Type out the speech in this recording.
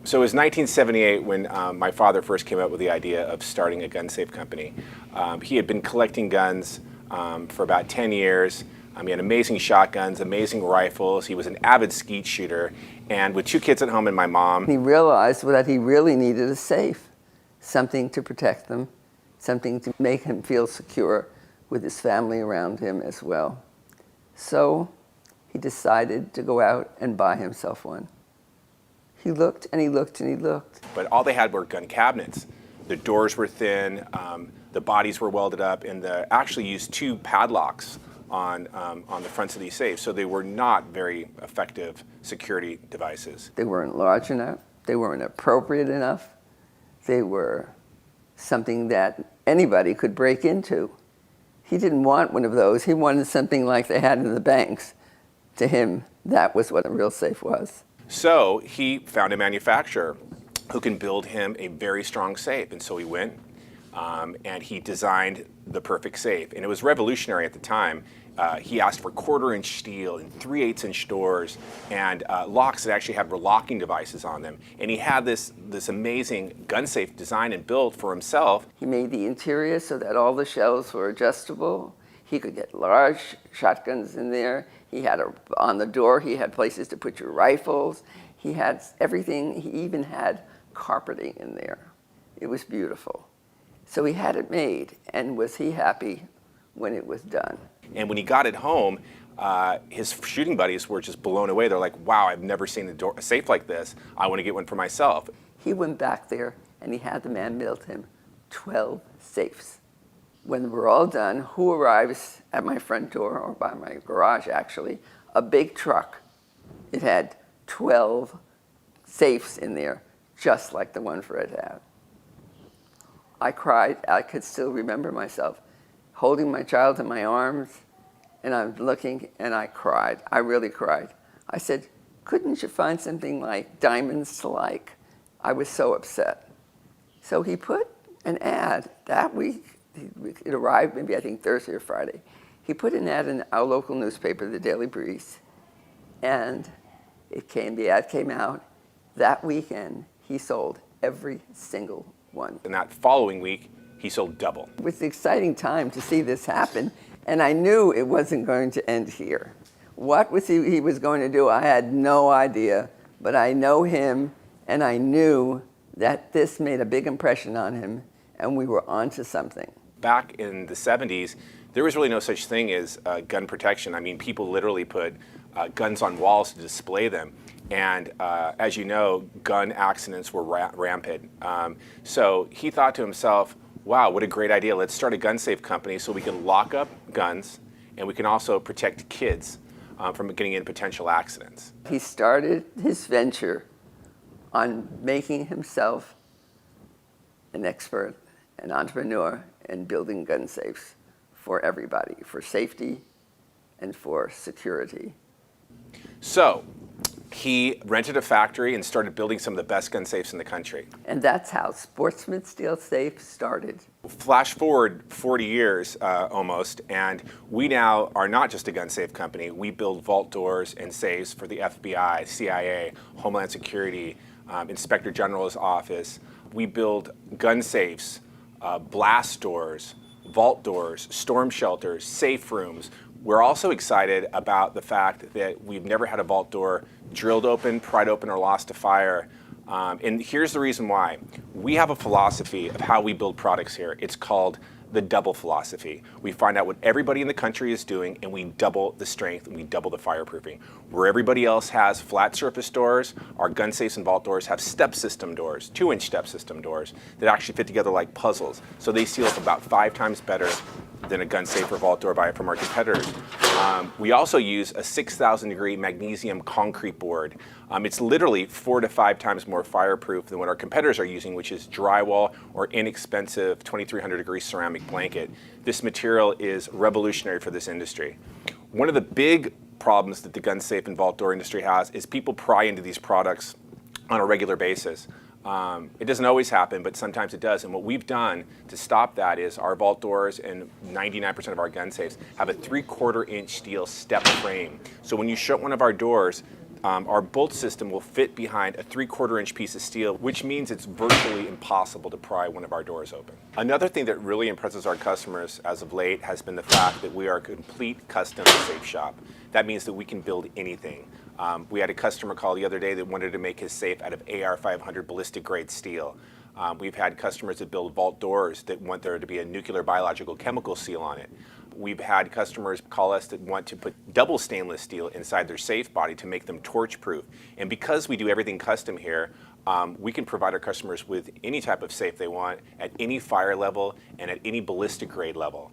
So it was 1978 when my father first came up with the idea of starting a gun safe company. He had been collecting guns for about 10 years. He had amazing shotguns, amazing rifles. He was an avid skeet shooter. And with 2 kids at home and my mom, he realized that he really needed a safe, something to protect them, something to make him feel secure with his family around him as well. So he decided to go out and buy himself one. He looked and he looked and he looked. But all they had were gun cabinets. The doors were thin, the bodies were welded up, and they actually used 2 padlocks on the fronts of these safes. So they were not very effective security devices. They weren't large enough. They weren't appropriate enough. They were something that anybody could break into. He didn't want one of those. He wanted something like they had in the banks. To him, that was what a real safe was. So he found a manufacturer who can build him a very strong safe. And so he went and he designed the perfect safe. And it was revolutionary at the time. He asked for 1/4-inch steel and 3/8-inch doors and locks that actually had relocking devices on them. And he had this amazing gun safe designed and built for himself. He made the interior so that all the shelves were adjustable. He could get large shotguns in there. He had on the door, he had places to put your rifles. He had everything. He even had carpeting in there. It was beautiful. So he had it made, and was he happy when it was done? And when he got it home, his shooting buddies were just blown away. They're like, wow, I've never seen a safe like this. I want to get one for myself. He went back there and he had the man build him 12 safes. When they were all done, who arrives at my front door, or by my garage actually? A big truck. It had 12 safes in there, just like the one Fred had. I cried. I could still remember myself holding my child in my arms, and I'm looking, and I cried. I really cried. I said, couldn't you find something like diamonds to like? I was so upset. So he put an ad that week. It arrived maybe, I think, Thursday or Friday. He put an ad in our local newspaper, the Daily Breeze, and the ad came out. That weekend, he sold every single one. And that following week, he sold double. It was an exciting time to see this happen, and I knew it wasn't going to end here. What was he was going to do, I had no idea, but I know him, and I knew that this made a big impression on him, and we were onto something. Back in the 70s, there was really no such thing as gun protection. I mean, people literally put guns on walls to display them. And as you know, gun accidents were rampant. So he thought to himself, wow, what a great idea. Let's start a gun safe company so we can lock up guns and we can also protect kids from getting in potential accidents. He started his venture on making himself an expert, an entrepreneur in building gun safes for everybody, for safety and for security. So he rented a factory and started building some of the best gun safes in the country. And that's how Sportsman Steel Safe started. Flash forward 40 years almost, and we now are not just a gun safe company. We build vault doors and safes for the FBI, CIA, Homeland Security, Inspector General's office. We build gun safes, blast doors, vault doors, storm shelters, safe rooms. We're also excited about the fact that we've never had a vault door drilled open, pried open, or lost to fire. And here's the reason why. We have a philosophy of how we build products here. It's called the double philosophy. We find out what everybody in the country is doing, and we double the strength and we double the fireproofing. Where everybody else has flat surface doors, our gun safes and vault doors have step system doors, 2-inch step system doors that actually fit together like puzzles. So they seal up about 5 times better than a gun safe or vault door from our competitors. We also use a 6,000 degree magnesium concrete board. It's literally 4 to 5 times more fireproof than what our competitors are using, which is drywall or inexpensive 2,300 degree ceramic blanket. This material is revolutionary for this industry. One of the big problems that the gun safe and vault door industry has is people pry into these products on a regular basis. It doesn't always happen, but sometimes it does. And what we've done to stop that is our vault doors and 99% of our gun safes have a 3/4 inch steel step frame. So when you shut one of our doors, Our bolt system will fit behind a 3/4 inch piece of steel, which means it's virtually impossible to pry one of our doors open. Another thing that really impresses our customers as of late has been the fact that we are a complete custom safe shop. That means that we can build anything. We had a customer call the other day that wanted to make his safe out of AR-500 ballistic grade steel. We've had customers that build vault doors that want there to be a nuclear, biological, chemical seal on it. We've had customers call us that want to put double stainless steel inside their safe body to make them torch proof. And because we do everything custom here, we can provide our customers with any type of safe they want at any fire level and at any ballistic grade level.